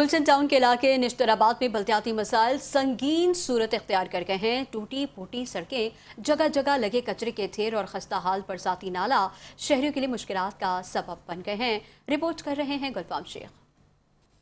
گلشن town کے علاقے نشترآباد میں بلدیاتی مسائل سنگین صورت اختیار کر گئے ہیں۔ ٹوٹی پھوٹی سڑکیں، جگہ جگہ لگے کچرے کے ڈھیر اور خستہ حال برساتی نالا شہریوں کے لیے مشکلات کا سبب بن گئے ہیں۔ رپورٹ کر رہے ہیں گلفام شیخ۔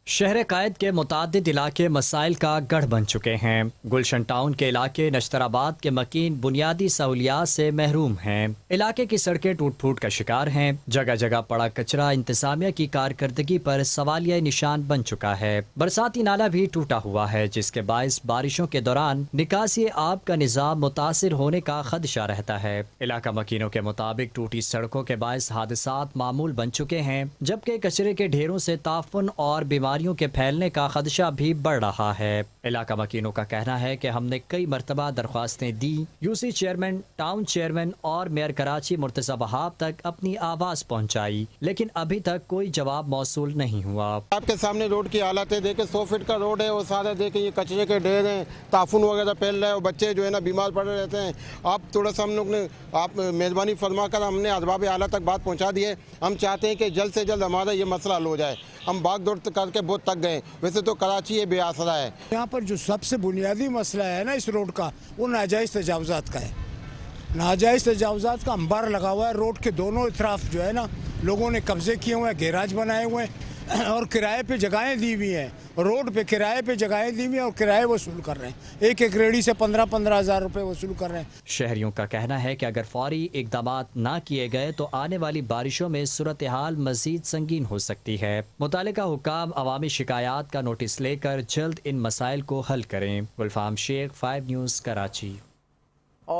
شہر قائد کے متعدد علاقے مسائل کا گڑھ بن چکے ہیں۔ گلشن ٹاؤن کے علاقے نشترآباد کے مکین بنیادی سہولیات سے محروم ہیں۔ علاقے کی سڑکیں ٹوٹ پھوٹ کا شکار ہیں۔ جگہ جگہ پڑا کچرا انتظامیہ کی کارکردگی پر سوالیہ نشان بن چکا ہے۔ برساتی نالا بھی ٹوٹا ہوا ہے، جس کے باعث بارشوں کے دوران نکاسی آب کا نظام متاثر ہونے کا خدشہ رہتا ہے۔ علاقہ مکینوں کے مطابق ٹوٹی سڑکوں کے باعث حادثات معمول بن چکے ہیں، جبکہ کچرے کے ڈھیروں سے تعفن اور بیماریوں کے پھیلنے کا خدشہ بھی بڑھ رہا ہے۔ علاقہ مکینوں کا کہنا ہے کہ ہم نے کئی مرتبہ درخواستیں دی، U C chairman, town chairman اور میئر کراچی مرتضی وہاب تک اپنی آواز پہنچائی، لیکن ابھی تک کوئی جواب موصول نہیں ہوا۔ آپ کے سامنے روڈ کی حالت ہے، دیکھیں 100 فٹ کا روڈ ہے، وہ سارے دیکھیں یہ کچرے کے ڈھیر ہیں، تعفن وغیرہ پھیل رہا ہے اور بچے جو ہے نا بیمار پڑے رہتے ہیں۔ آپ تھوڑا سا ہم لوگ نے آپ مہربانی فرما کر ہم نے اسباب اعلیٰ تک بات پہنچا دی ہے۔ ہم چاہتے ہیں کہ جلد سے جلد ہمارا یہ مسئلہ حل ہو جائے۔ ہم بھاگ دوڑ کر کے بہت تک گئے، ویسے تو کراچی یہ بے آسرا ہے۔ یہاں پر جو سب سے بنیادی مسئلہ ہے نا اس روڈ کا، وہ ناجائز تجاوزات کا ہے۔ ناجائز تجاوزات کا انبار لگا ہوا ہے۔ روڈ کے دونوں اطراف جو ہے نا لوگوں نے قبضے کیے ہوئے ہیں، گیراج بنائے ہوئے ہیں اور کرائے پہ جگہیں دی ہوئی ہیں۔ روڈ پہ کرائے پہ جگہیں دی ہوئی ہیں اور کرائے وصول کر رہے ہیں۔ ایک ایک ریڑھی سے 15-15 ہزار روپے وصول کر رہے ہیں۔ شہریوں کا کہنا ہے کہ اگر فوری اقدامات نہ کیے گئے تو آنے والی بارشوں میں صورتحال مزید سنگین ہو سکتی ہے۔ متعلقہ حکام عوامی شکایات کا نوٹس لے کر جلد ان مسائل کو حل کریں۔ گلفام شیخ، 5 نیوز، کراچی۔